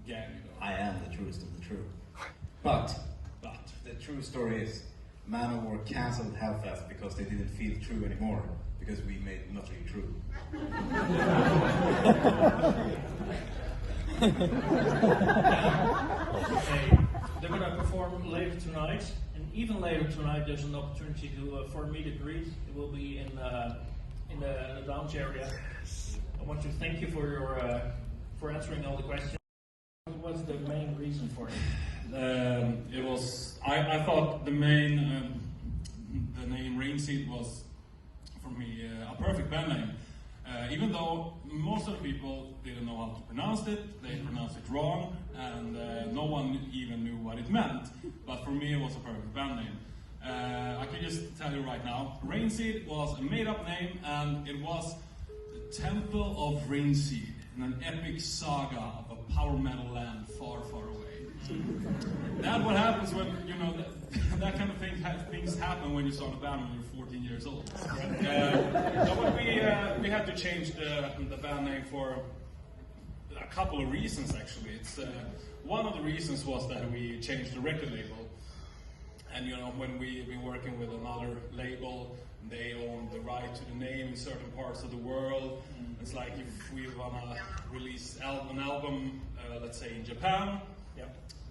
gang. I am the truest of the true. But the true story is Manowar cancelled Hellfest because they didn't feel true anymore, because we made nothing true. They're going to perform later tonight, and even later tonight there's an opportunity to for a meet and greet. It will be in the lounge area. I want to thank you for your for answering all the questions. What's the main reason for it? It was I thought the main the name Rainseed was for me a perfect band name. Even though most of the people didn't know how to pronounce it, they pronounced it wrong, and no one even knew what it meant. But for me, it was a perfect band name. I can just tell you right now, Rainseed was a made-up name, and it was the Temple of Rainseed in an epic saga of a power metal land far, far away. That's what happens when, you know, that kind of things happen when you start a band when you're 14 years old. But we had to change the band name for a couple of reasons, actually. It's one of the reasons was that we changed the record label. And, you know, when we've been working with another label, they own the right to the name in certain parts of the world. It's like if we want to release an album, let's say in Japan,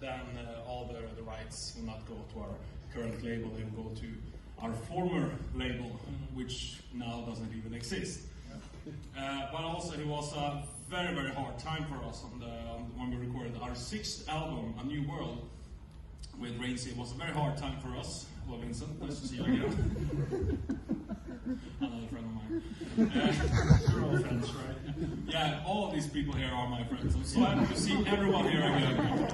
then all the rights will not go to our current label, they will go to our former label, which now doesn't even exist. But also it was a very, very hard time for us when we recorded our 6th album, A New World, with Rainseed. It was a very hard time for us. Hello Vincent, nice to see you again. Another friend of mine. You're all friends, right? Yeah, all of these people here are my friends. I'm so happy to see everyone here again.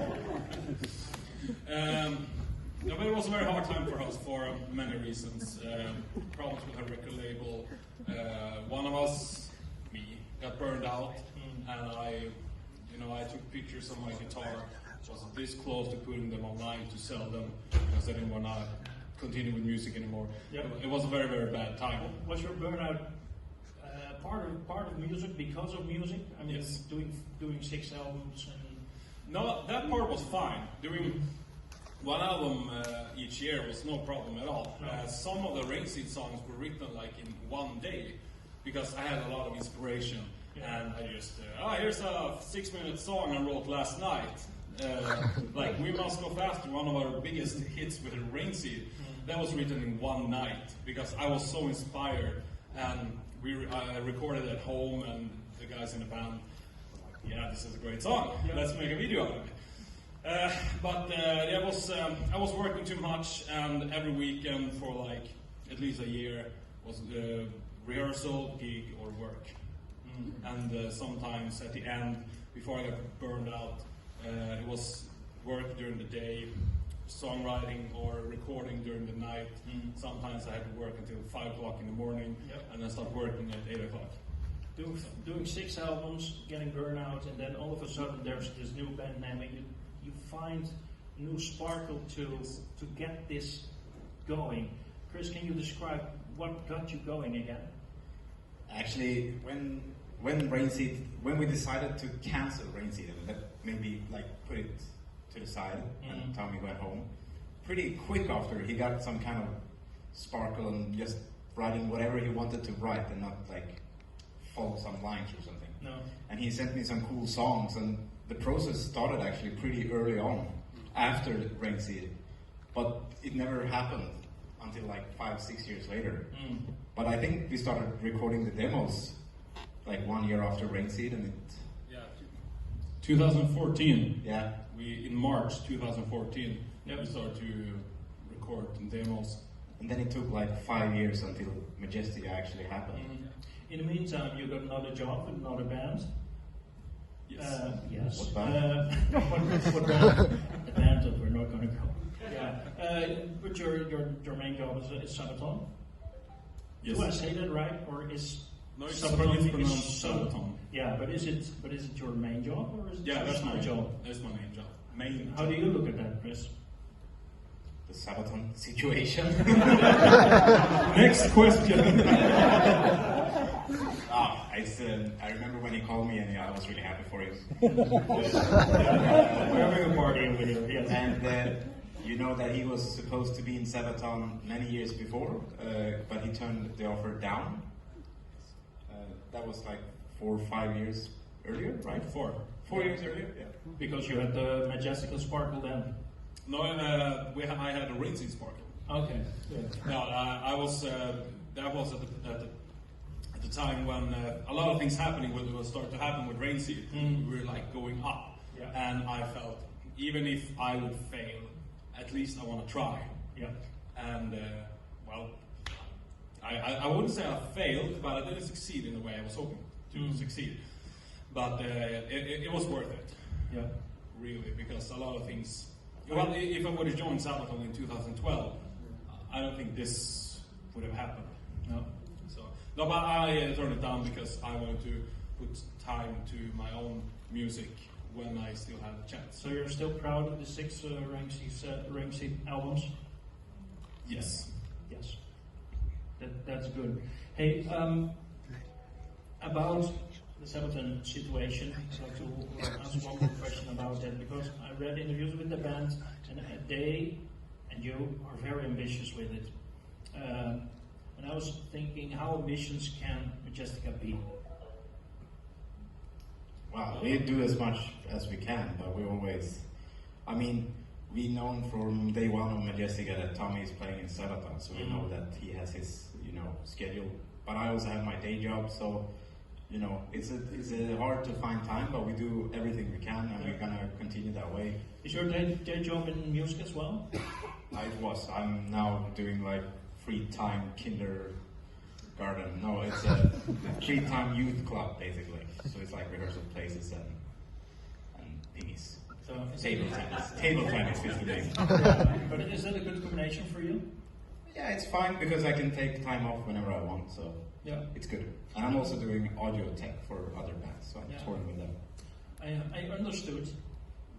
But it was a very hard time for us for many reasons. Problems with our record label. One of us, me, got burned out, and I took pictures of my guitar. Was this close to putting them online to sell them because I didn't want to continue with music anymore. Yep. It was a very, very bad time. Was your burnout part of music, because of music? I mean, yes. doing 6 albums and... No, that part was fine. Doing one album each year was no problem at all. No. Some of the Rainseed songs were written like in one day because I had a lot of inspiration. Yeah. And I just, here's a 6-minute song I wrote last night. Like We Must Go Faster, one of our biggest hits with Rainseed. That was written in one night because I was so inspired, and I recorded at home, and the guys in the band were like, yeah, this is a great song, let's make a video out of it. I was working too much, and every weekend for like at least a year was rehearsal, gig, or work. And sometimes at the end, before I got burned out, it was work during the day, songwriting or recording during the night. Sometimes I had to work until 5 o'clock in the morning, and then start working at 8 o'clock. Doing 6 albums, getting burned out, and then all of a sudden there's this new band name, and you find new sparkle to get this going. Chris, can you describe what got you going again? Actually, when we decided to cancel Rainseed and that maybe like put it to the side and Tommy went home, pretty quick after he got some kind of sparkle and just writing whatever he wanted to write and not like follow some lines or something. No. And he sent me some cool songs, and the process started actually pretty early on after Rainseed, but it never happened until like 5-6 years later. But I think we started recording the demos like 1 year after Rainseed, and 2014. Yeah. In March 2014, we started to record demos. And then it took like 5 years until Majestica actually happened. In the meantime, you got another job with another band. Yes. Yes. What band? What band? The band that we're not going to go. Yeah. But your main job is Sabaton. Yes. Do I say that right, or is no, it's Sabaton pronounced Sabaton. Yeah, but is it your main job, or is it that's my job? That's my main job. How do you look at that, Chris? the Sabaton situation. Next question. I remember when he called me, and I was really happy for him. We're having a party over here, yes. And you know that he was supposed to be in Sabaton many years before, but he turned the offer down. That was like 4 or 5 years earlier, right? 4 years earlier, yeah. Because you had the Majestica Sparkle then. No, I had a Rainseed Sparkle. Okay. Yeah. No, I was. That was at the time when a lot of things happening would start to happen with Rainseed. We were like going up, and I felt even if I would fail, at least I want to try. Yeah. And well, I wouldn't say I failed, but I didn't succeed in the way I was hoping to succeed. But it was worth it. Yeah. Really, because a lot of things. Well, if I would have joined Sabaton in 2012, I don't think this would have happened. No. So no, but I turned it down because I wanted to put time to my own music when I still had a chance. So you're still proud of the 6 Rainseed albums? Yes. Yes. That's good. Hey, about the Sabaton situation, I'd like to ask one more question about that, because I read interviews with the band, and they and you are very ambitious with it. And I was thinking, how ambitious can Majestica be? Well, we do as much as we can, but we always, I mean, we known from day one of Majestica that Tommy is playing in Sabaton, so we know that he has his, schedule. But I also have my day job, so, it's hard to find time, but we do everything we can, and we're gonna continue that way. Is your day job in music as well? I'm now doing like free time kindergarten. No, it's a free time youth club basically. So it's like rehearsal places and piggies. So table tennis is the name. But is that a good combination for you? Yeah, it's fine because I can take time off whenever I want, so yeah, it's good. And I'm also doing audio tech for other bands, so I'm touring with them. I understood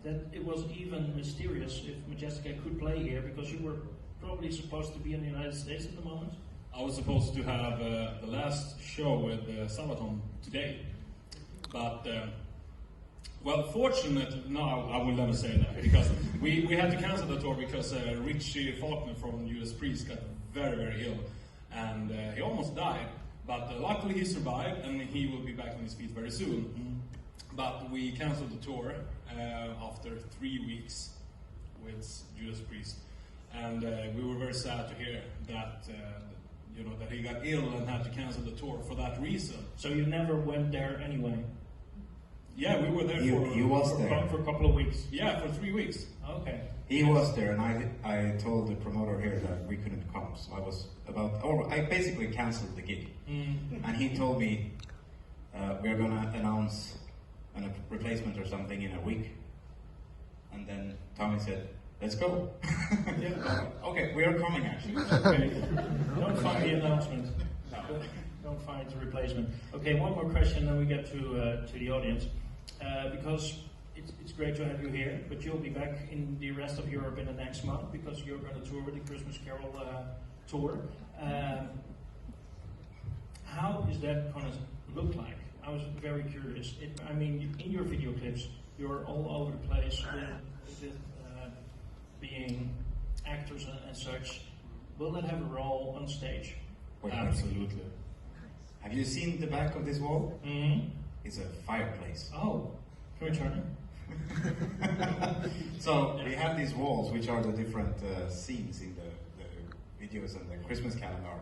that it was even mysterious if Majestica could play here, because you were probably supposed to be in the United States at the moment. I was supposed to have the last show with Sabaton today, but well, fortunately, no, I will never say that, because we had to cancel the tour because Richie Faulkner from Judas Priest got very, very ill, and he almost died, but luckily he survived, and he will be back on his feet very soon. But we cancelled the tour after 3 weeks with Judas Priest, and we were very sad to hear that that he got ill and had to cancel the tour for that reason. So you never went there anyway? Yeah, we were there for a couple of weeks. Yeah, for 3 weeks. Okay. He was there, and I told the promoter here that we couldn't come, so I basically cancelled the gig, and he told me we're gonna announce a replacement or something in a week, and then Tommy said, let's go. Okay, we are coming actually. Okay. Don't find the announcement. No. Don't find the replacement. Okay, one more question, then we get to the audience, because it's great to have you here, but you'll be back in the rest of Europe in the next month, because you're going to tour with the Christmas Carol tour. How is that going to look like? I was very curious. In your video clips, you're all over the place with being actors and such. Will that have a role on stage? Absolutely. Have you seen the back of this wall? Mm-hmm. It's a fireplace. Oh, can we turn it? So we have these walls, which are the different scenes in the videos and the Christmas calendar.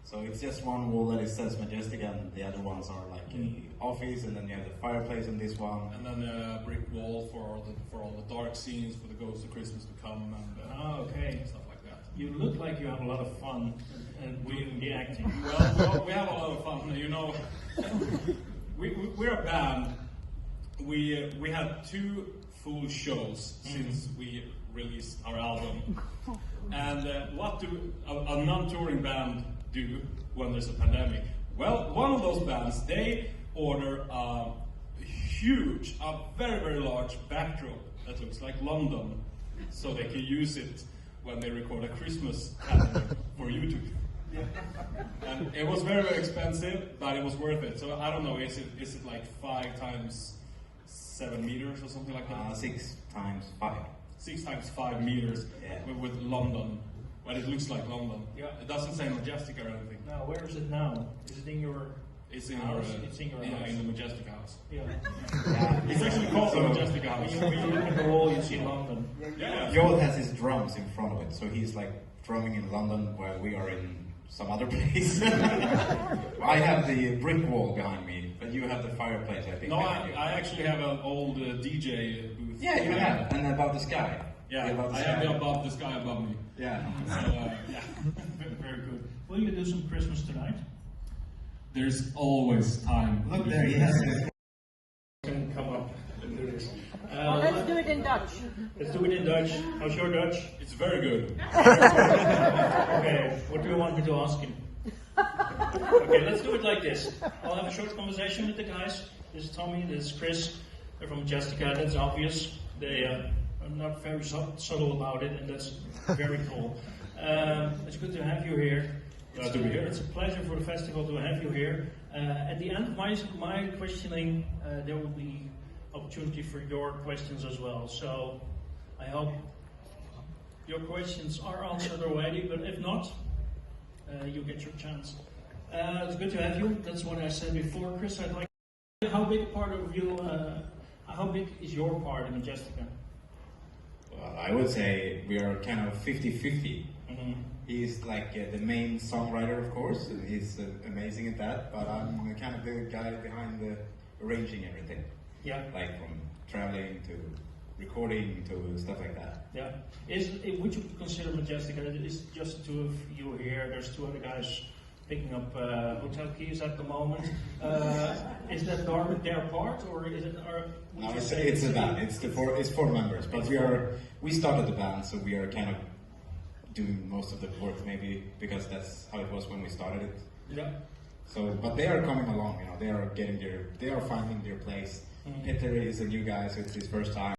So it's just one wall that it says Majestica, and the other ones are like the office, and then you have the fireplace on this one. And then a brick wall for all the dark scenes, for the ghosts of Christmas to come, and okay, stuff like that. You look like you have a lot of fun doing the acting. Well, we have a lot of fun. We're a band. We had 2 full shows since we released our album. And what do a non-touring band do when there's a pandemic? Well, one of those bands, they order a very, very large backdrop that looks like London, so they can use it when they record a Christmas calendar for YouTube. Yeah. And it was very, very expensive, but it was worth it. So I don't know, is it like 5 times 7 meters or something like that? 6 times 5. 6 times 5 meters with London. But it looks like London. Yeah. It doesn't say Majestica or anything. Now, where is it now? Is it in your It's in house? our, It's in your yeah, house. in the Majestica house. Yeah. It's actually called the Majestica house. When you look at the wall, you see London. Yeah. Joel has his drums in front of it, so he's like drumming in London while we are in some other place. I have the brick wall behind me, but you have the fireplace, I think. No, I actually have an old DJ booth. Yeah, you have, and above the sky. Yeah, Above the I sky. have the above the sky above me. Yeah. So, yeah, very good. Will you do some Christmas tonight? There's always time. Look there, he has it. Can come up and do this. Well, let's do it in Dutch. Let's do it in Dutch. How's your Dutch? It's very good. Okay, what do you want me to ask him? Okay, let's do it like this. I'll have a short conversation with the guys. This is Tommy, this is Chris. They're from Majestica, that's obvious. They are not very subtle about it, and that's very cool. It's good to have you here. Glad to be here. It's a pleasure for the festival to have you here. At the end of my questioning, there will be opportunity for your questions as well. So I hope your questions are answered already, but if not, you get your chance. It's good to have you. That's what I said before, Chris. I'd like to know how big part of you, how big is your part in Majestica? Well, I would say we are kind of 50-50. Mm-hmm. He's like the main songwriter, of course, and he's amazing at that, but I'm kind of the guy behind the arranging everything. Yeah. Like from traveling to recording to stuff like that. Yeah. Would you consider Majestica? It's just the two of you here. There's 2 other guys picking up hotel keys at the moment. Is that their part, or is it? No, it's a band. It's 4 members, but we started the band, so we are kind of doing most of the work, maybe because that's how it was when we started it. Yeah. So, but they are coming along. They are finding their place. Mm-hmm. Peter is a new guy, so it's his first time.